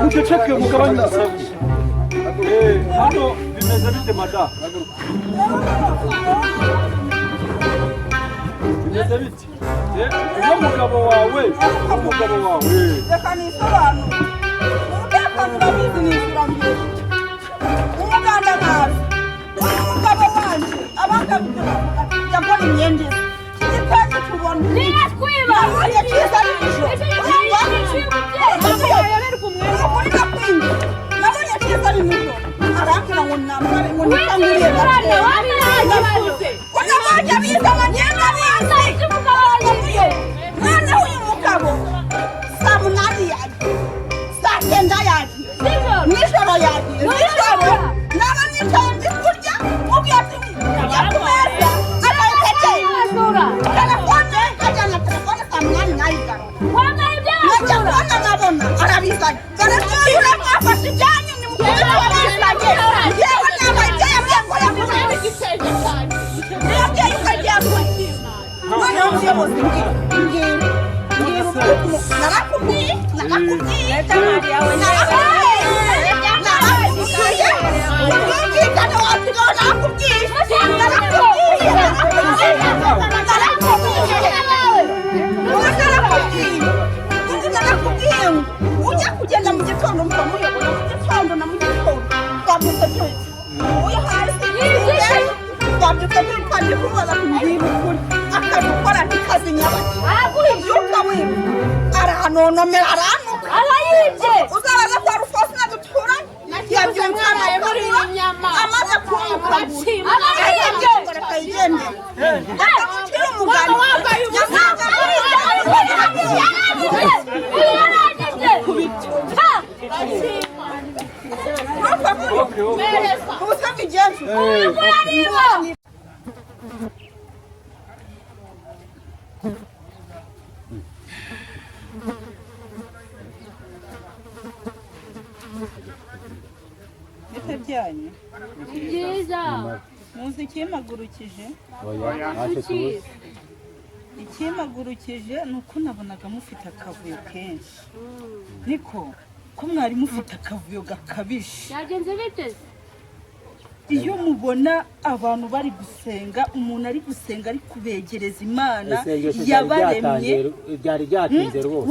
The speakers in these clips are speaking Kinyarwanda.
Uceceke mugabanya sabu. Hano bimeze bite mada? Bimeze bite? Umugabo wawe. Reka nisobanure. Umutekano urabizi nishyuramye. Umuganda nabi. Umugabo wanje abangabye yakora imyenda. Igitwaje tubona. Niba twiba. Yaje kiza n'ijoro. Nabonye kiza n'ijoro. Arambwira ngo nambare ngo nitanguriye gato. Kunabonye biza bagenda bizi. Mwana huyu mugabo samunani yaje. Sakenda yaje. Nijoro yaje. Nijoro. Naba nitandi kurya. Ubyati yakumeza. Arayekete. Telefone ajana telefone samunani nayigana. Wanga ibyo. Najya nabona arabizanye. Karasura mwafashe ijyanyu ni mukuru wabisanye. Yewe nabaye yabyango yakumeza igitenge cyane. Yabye yukagiye kwakira. Mwana w'umuyobozi ngiye. Narakubwiye. Leta mali yawe ujya kugenda mu gitondo mukamuyobora mu gitondo na mu gitondo twabyutse twese uyu hasi twabyutse twitwaje kubaza ku bintu kuri akabikora ntikazi nyabaki yuka wiba aranonomera aranuka arayibye uzabaza kwa Rufosi na dutura yabyumva muri inyama amaze kumukura arayibye akayigende akakira umugani yasaga byanyu byiza muzi ikimagurukije ikimagurukije nuko nabonaga mufite akavuyo kenshi niko ko mwari mufite akavuyo gakabije yagenze bite iyo mubona abantu bari gusenga umuntu ari gusenga ari kubegereza Imana yabaremye byari byatinze rwose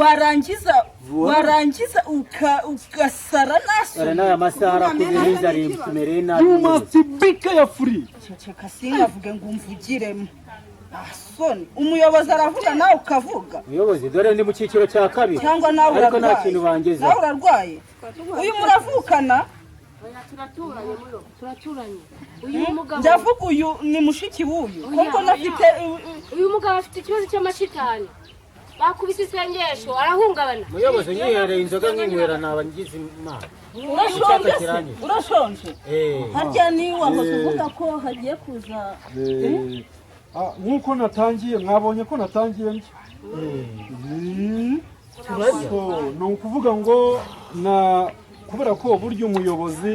warangiza ugasara naso n'aya masaha arakubiza ari tumereye nabi umasibika ya free ceceka singavuge ngo umvugiremo asoni umuyobozi aravuga nawe ukavuga umuyobozi dore ndi mu cyiciro cya kabiri cyangwa nawe ariko nta kintu bangeze nawe urarwaye uyu muravukana turaturanye uyu mugabo ndavuga uyu ni mushiki w'uyu kuko nafite uyu mugabo afite ikibazo cy'amashitani bakubise isengesho arahungabana umuyobozi nyihereye inzoga nkinywera nabangize Imana urashonje harya ni wamaze uvuga ko hagiye kuza nkuko natangiye mwabonye ko natangiye njye ni ukuvuga ngo na kubera ko buryo umuyobozi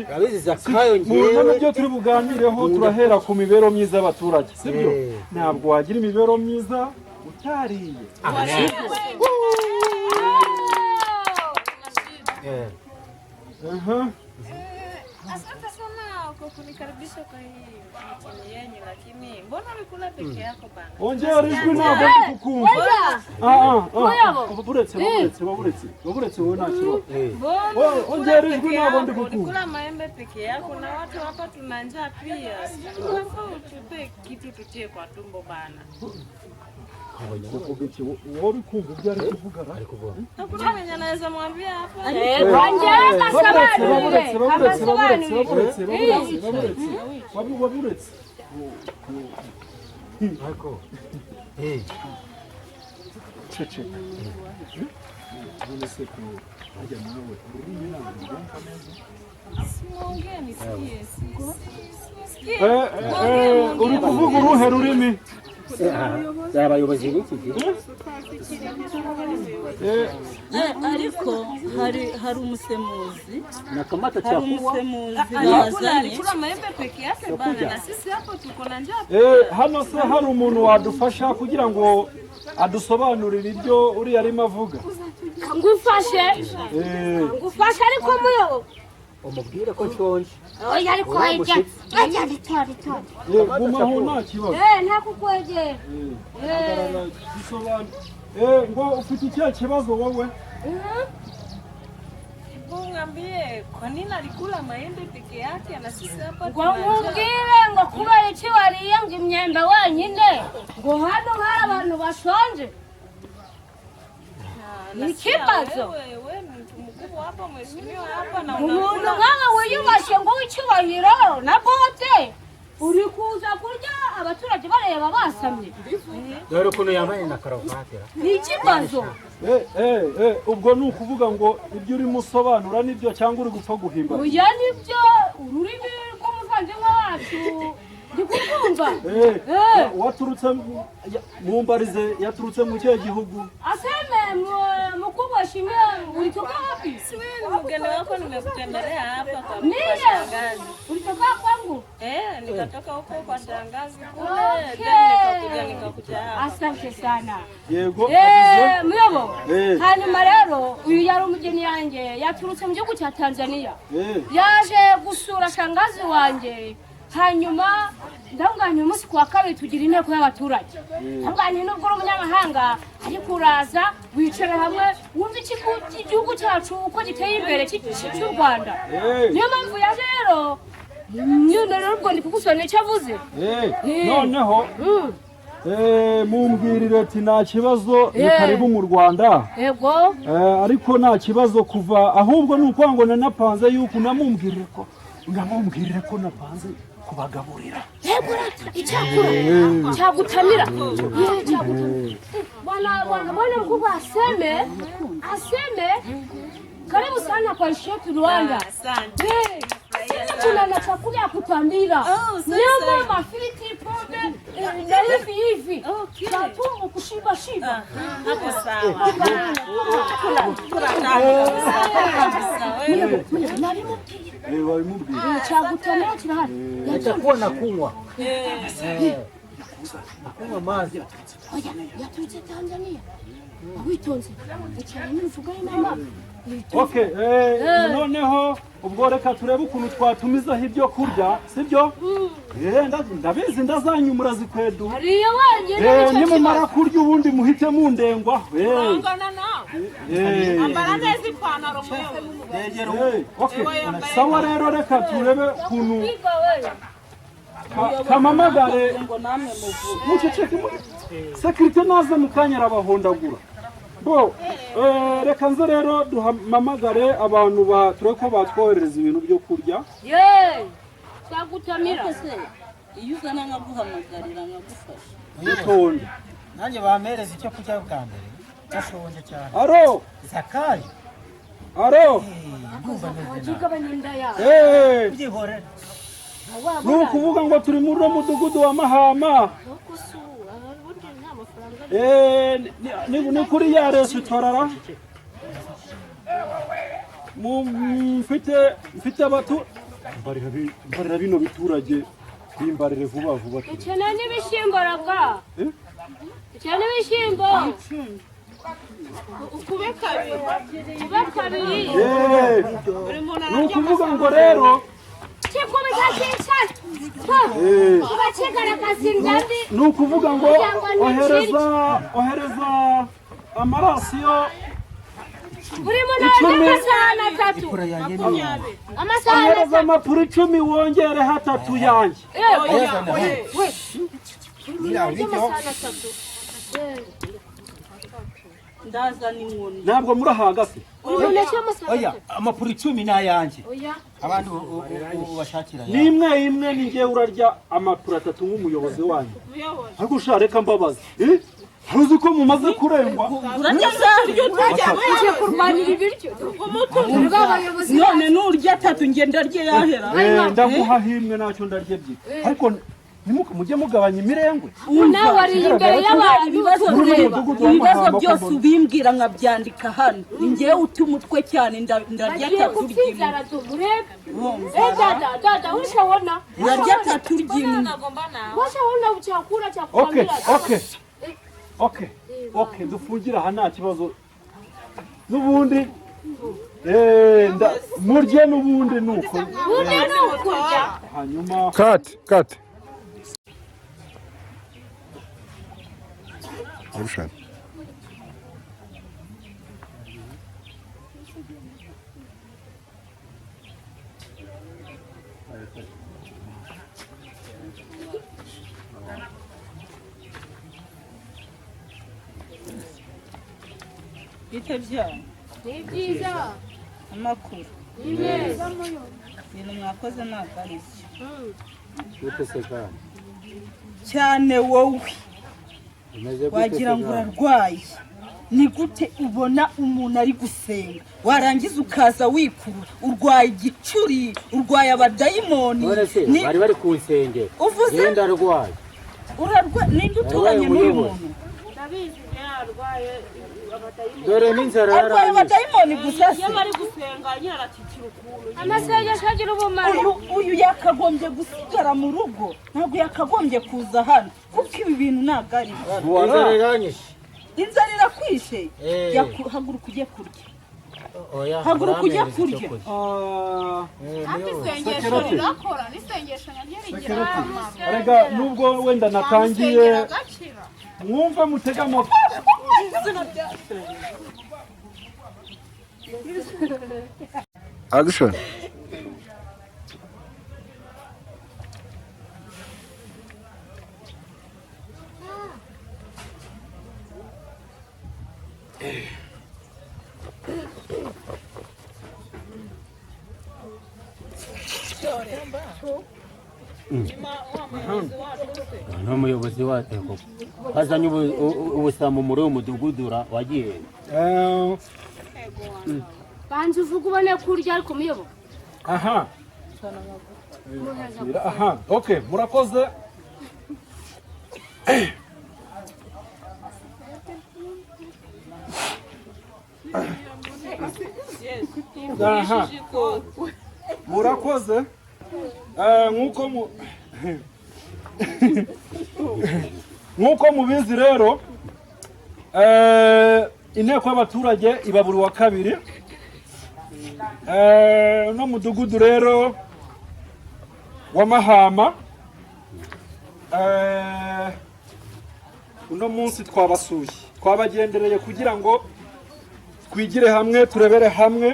mu byo turi buganireho turahera ku mibereho myiza y'abaturage sibyo ntabwo wagira imibereho myiza utariye Asante sana kwa kunikaribisha kwa hii mtini yenyu, lakini mbona ulikula peke yako bana? Ongea rizwi ntabwo kukumva. Buretse wowe nakiro. Ongea rizwi ntabwo ndi kukumva. Ulikula maembe peke yako na watu hapa tuna njaa pia. Unafaa uchupe kitu tutie kwa tumbo bana. Wowe kumva ibyo ari kuvuga Hakuna mwenye anaweza mwambia hapa. Waburetse. Ariko ceceka. None se ko ajya nawe ururimi ntabwo rwumva neza. Simuongea nisikie. uri kuvuga uruhe rurimi abayobozi b'iki gihe ariko hari umusemuzi nakamata hari umusemuzi bazanye hano se hari umuntu wadufasha kugira ngo adusobanurire ibyo uriya arimo avuga ngufashe ariko muyo umubwire ko nshonje oya ariko hajya gumaho nta kibazo nta kukwegera ngo ufite ikihe kibazo wowe Ngambie kwa nini alikula maembe peke yake na sisi hapa ngubwire ngo kubera iki wariye ngo imyembe wenyine ngo hano hari abantu bashonje ni ikibazo wewe mtu mkubwa hapa mheshimiwa hapa na umuntu nkawe wiyubashye ngo w'icyubahiro na bote uri kuza kurya abaturage bareba basamye dore ukuntu yambaye na karavati ni ikibazo ubwo ni ukuvuga ngo ibyo urimo usobanura nibyo cyangwa uri gupfa guhimba oya nibyo ururimi rw'umuvandimwe wacu ndikukumva waturutse mumbarize yaturutse mu kihe gihugu aseme mkubwa shime ulitoka wapi siwe mgeni wako nimekutembelea hapa kwa shangazi ulitoka kwangu nikatoka huko kwa shangazi kule nikakuja nikakuja hapa asante sana yego muyobo hanyuma rero uyu yari umugeni yanjye yaturutse mu gihugu cya Tanzania yaje gusura shangazi wanjye hanyuma ndanganye umunsi kwa kabiri tugira inteko y'abaturage ndanganye nubwo uri umunyamahanga ariko uraza wicara hamwe wumva igihugu cyacu uko giteye imbere cy'u Rwanda niyo mpamvu yaje rero rero ubwo ndi kugusobanurira icyo avuze noneho mumbwirire ati nta kibazo ni karibu mu Rwanda yego ariko nta kibazo kuva ahubwo ni uko ngo nanapanze yuko namumbwirire ko napanze kubagaburira cyagutamira bwana mkubwa aseme karibu sana kwa shetu Rwanda. Asante. Tuna na chakula ya kutamira nyama, mafriti, pombe na hivi tatumbo kushiba hapo sawa. Chagutamira kirahari nitakuwa na kunywa kunywa mazi yaturutse Tanzania witonze icyane n'uvuga inama. Okay, noneho ubwo reka turebe ukuntu twatumizaho ibyo kurya sibyo ndabizi ndazanyumura zikwedu hariyo wenyine nimumara kurya ubundi muhite mundengwa ngana nawe ambara neza ipantaro sawa rero reka turebe ukuntu kamamagare muceceke sekirite naze mukanya arabahondagura reka nze rero duhamamagare abantu tureko batwoherereza ibintu byo kurya twagutamira iyo uzana nkaguhamagarira nkagufasha witonde nanjye bamereza icyo kurya bwa mbere gashonje cyane aro Zakayo ndumva wajigabanya inda yawe byihorera ni ukuvuga ngo turi muri uno mudugudu wa Mahama ni kuri ya resitora mfite abatu mbarira bino biturage bimbarire vuba vuba ikeneye n'ibishyimbo raga ikeneye n'ibishyimbo ukube kabiri ni ukuvuga ngo rero ni ukuvuga ngo ohereza amarasiyo buri muntu amasahani atatu ohereza amapuro 10 wongere hatatu yanjye ndazana inkoni ntabwo murahagase oya amapuro 10 n'ayanjye abandi ubashakira nimwe ni ngiye urarya amapuro 3 nk'umuyobozi wanyu ariko ushaka reka mbabaza Uzi ko mumaze kurengwa uje kurwanira ibiryo none nurya atatu ngenda rye yahera ndaguha himwe nacyo ndarye byi ariko mujye mugabanya imirengwe nawe ari imbere y'abantu ibibazo byose ubimbwira nkabyandika hano njyewe utumutwe cyane ndarya atatu dada ushaona ndarya atatu ry'imwe washaona chakula cha kuambia okay dufungira aha nta kibazo n'ubundi murye n'ubundi nuko hanyuma cut Arushan bite byawe ni byiza amakuru ni meza ibintu mwakoze ntabwo ari byo SEKA cyane wowe wagira ngo urarwaye ni gute ubona umuntu ari gusenga warangiza ukaza wikurura urwaye igicuri urwaye abadayimoni bari bari ku nsengero uvuze ndarwaye urarwaye ninde uturanye n'uyu muntu ndabizi yarwaye abadayimoni dore n'inzara arwaye abadayimoni gusa se bari gusenga nyaratikira ukuntu amasengesho agira ubumara uyu yakagombye gusigara mu rugo ntabwo yakagombye kuza hano kuko ibi bintu ntabwo ari inzara iranyishe inzara irakwishe haguruka ujye kurya haguruka ujye kurya isengesho rirakora n'isengesho naryo rigira akamaro arega nubwo wenda natangiye mwumve mutega amatwi Action n'umuyobozi wa INTEKO bazanye ubusambo muri uwo mudugudura wagiye banze uvuga ubone kurya ariko muyoboka aha okay murakoze murakoze nk'uko mubizi rero inteko y'abaturage iba buri wa kabiri no mudugudu rero wa Mahama uno munsi twabasuye twabagendereye kugira ngo twigire hamwe turebere hamwe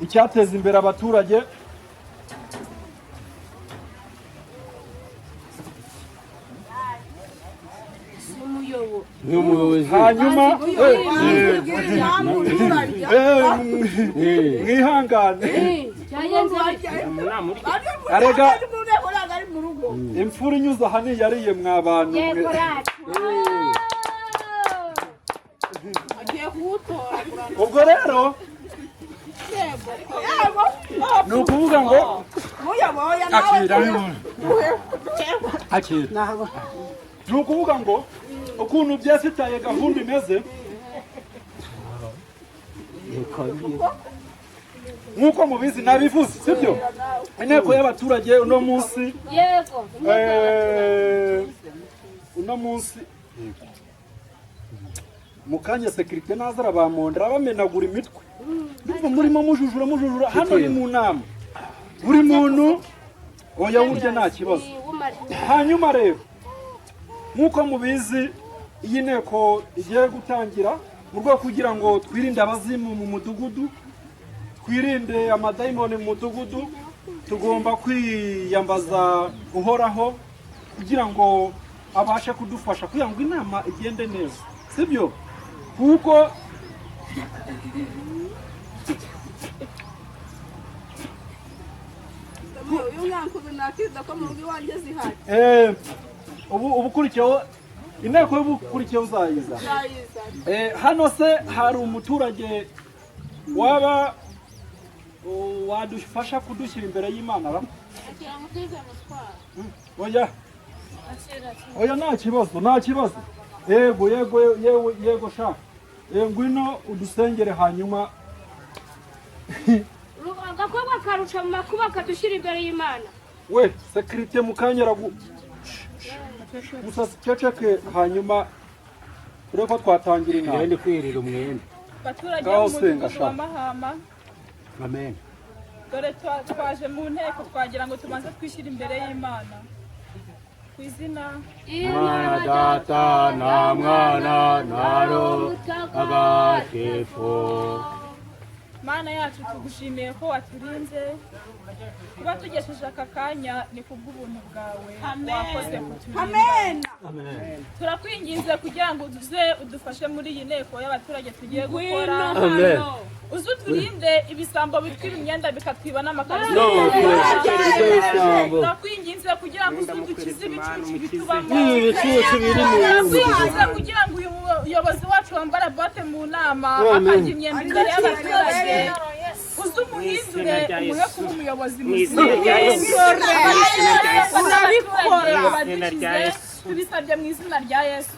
icyateza imbere abaturage hanyuma mwihangane arega imfura inyuze aha yariye mwabantu ubwo rero ni ukuvuga ngo akira ni ukuvuga ngo ukuntu byasitaye gahunda imeze nk'uko mubizi nabivuze sibyo inteko y'abaturage uno munsi mu kanya sekirite naza arabamondera bamenagura imitwe murimo mujujura hano ni mu nama buri muntu oya burya nta kibazo hanyuma rero nk'uko mubizi iyi nteko igiye gutangira mu rwego kugira ngo twirinde abazimu mu mudugudu twirinde amadayimoni mu mudugudu tugomba kwiyambaza uhoraho kugira ngo abashe kudufasha kugira ngo inama igende neza sibyo kuko uyu yankuze nakiza ko mu rugo iwanjye zihari ubu ukurikiyeho inteko y'ubukurikiye uzayiza. Hano se hari umuturage waba wadufasha kudushyira imbere y'Imana ra? Oya nta kibazo. Yego sha. Ngwino udusengere hanyuma. Agakobwa karusha mu makuba kadushyira imbere y'Imana. We sekirite mukanyera gusa ceceke hanyuma tureko twatangira inama. Ngende kwirira umwenda. Baturage b'umudugudu wa Mahama. Amen. Dore twaje mu nteko twagira ngo tubanze twishyira imbere y'Imana. Ku izina Mwana Data na Mwana na Roho Mutagatifu. Mana yacu tugushimiye ko waturinze kuba tugesheje aka kanya ni kubw'ubuntu bwawe wakoze kuturinda. Turakwinginze kugira ngo uze udufashe muri iyi nteko y'abaturage tugiye gukora. Uze uturinde ibisambo bitwira imyenda bikatwiba n'amakariso. Turakwinginze kugira ngo uze udukize ibicucu bitubamo. Turakwinginze kugira ngo uyu muyobozi wacu wambara bote mu nama akajya imyenda imbere y'abaturage. Uze umuhindure umuhe kuba umuyobozi muzima. Tubisabye mu izina rya Yesu.